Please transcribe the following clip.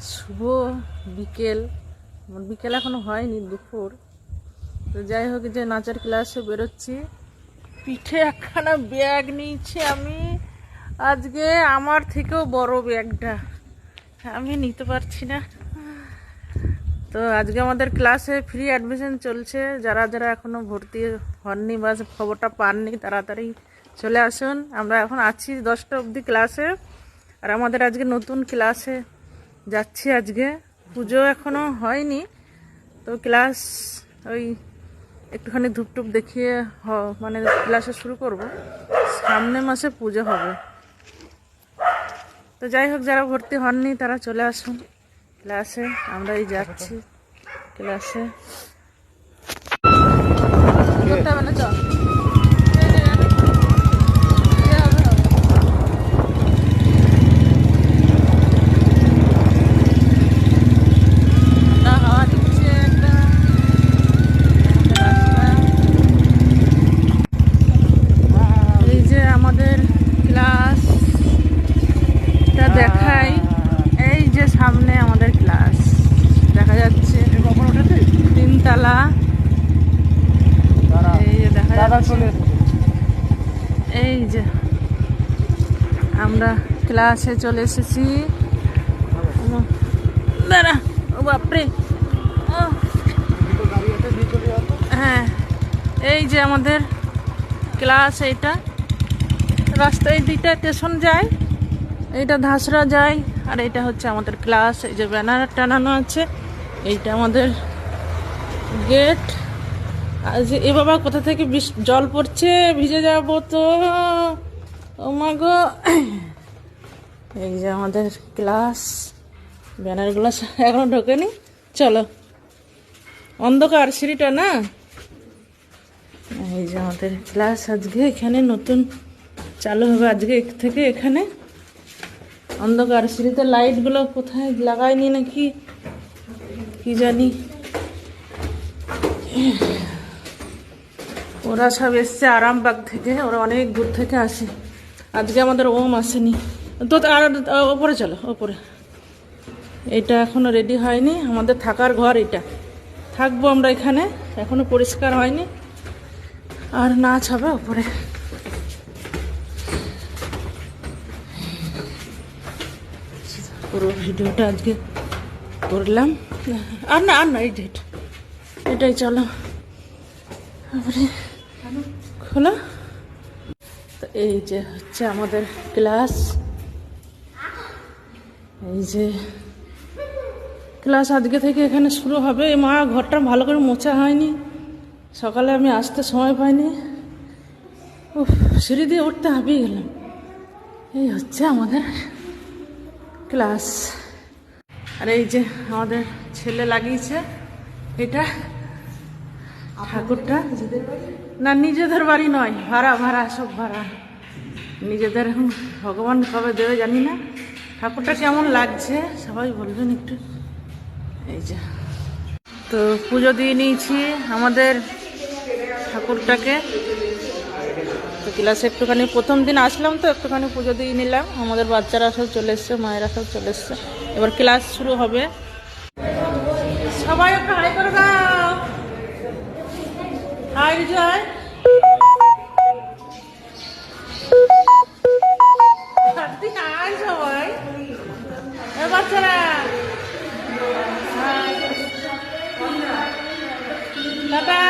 শুভ বিকেল, বিকেল এখনো হয়নি, দুপুর। তো যাই হোক, যে নাচের ক্লাসে বেরোচ্ছি। পিঠে একখানা ব্যাগ নিয়েছি আমি আজকে, আমার থেকেও বড় ব্যাগটা আমি নিতে পারছি না। তো আজকে আমাদের ক্লাসে ফ্রি অ্যাডমিশন চলছে। যারা যারা এখনো ভর্তি হননি বা খবরটা পাননি তাড়াতাড়ি চলে আসুন। আমরা এখন আছি 10টা অবধি ক্লাসে, আর আমাদের আজকে নতুন ক্লাসে যাচ্ছি। আজকে পুজো এখনো হয়নি, তো ক্লাস ওই একটুখানি ধূপটুপ দেখিয়ে মানে ক্লাসে শুরু করব। সামনে মাসে পুজো হবে। তো যাই হোক, যারা ভর্তি হননি তারা চলে আসুন ক্লাসে। আমরা এই যাচ্ছি ক্লাসে। করতে হবে না, চল। এই যে আমাদের ক্লাসটা দেখাই, এই যে সামনে আমাদের ক্লাস দেখা যাচ্ছে, 3 তলা। এই যে দেখা যাচ্ছে, এই যে আমরা ক্লাসে চলে এসেছি। দাঁড়া, ও বাপরে, হ্যাঁ এই যে আমাদের ক্লাস। এইটা রাস্তায় 2টা স্টেশন যায়, এইটা ধাসরা যায়, আর এইটা হচ্ছে আমাদের ক্লাস। এই যে ব্যানার টানানো আছে, এইটা আমাদের গেট। আজ এ বাবা, কোথা থেকে জল পড়ছে, ভিজে যাবো তো, ও মা গো। এই যে আমাদের ক্লাস, ব্যানারগুলো এখনো ঢোকেনি। চলো, অন্ধকার সিঁড়িটা না। এই যে আমাদের ক্লাস আজকে এখানে নতুন চালু হবে আজকে থেকে। এখানে অন্ধকার সিঁড়িতে লাইটগুলো কোথায় লাগায়নি নাকি কি জানি। ওরা সব এসছে আরামবাগ থেকে, ওরা অনেক দূর থেকে আসে। আজকে আমাদের ওম আসেনি তো। আর ওপরে চলো, ওপরে। এটা এখনো রেডি হয়নি, আমাদের থাকার ঘর এটা। থাকবো আমরা এখানে, এখনো পরিষ্কার হয়নি। আর নাচ হবে ওপরে। পুরো ভিডিওটা আজকে করলাম। আর না এই ডেট এটাই, চলো তারপরে খোলা। তো এই যে হচ্ছে আমাদের ক্লাস। এই যে ক্লাস আজকে থেকে এখানে শুরু হবে। মা, ঘরটা ভালো করে মোছা হয়নি, সকালে আমি আসতে সময় পাইনি। সিঁড়ি দিয়ে উঠতে হাঁপিয়ে গেলাম। এই হচ্ছে আমাদের ক্লাস। আর এই যে আমাদের ছেলে লাগিয়েছে এটা ঠাকুরটা। না, নিজেদের বাড়ি নয়, ভাড়া ভাড়া, সব ভাড়া। নিজেদের এখন ভগবান কবে দেবে জানি না। ঠাকুরটা কেমন লাগছে সবাই বলবেন একটু। এই যে তো পুজো দিয়ে নিয়েছি আমাদের ঠাকুরটাকে। তো ক্লাসে একটুখানি প্রথম দিন আসলাম, তো একটুখানি পুজো দিয়ে নিলাম। আমাদের বাচ্চারা সব চলে এসছে, মায়েরা সব চলে এসছে। এবার ক্লাস শুরু হবে। সবাই একটু হাই করে দাও। হাই বিজয়। হাই সবাই, বাচ্চারা টাটা।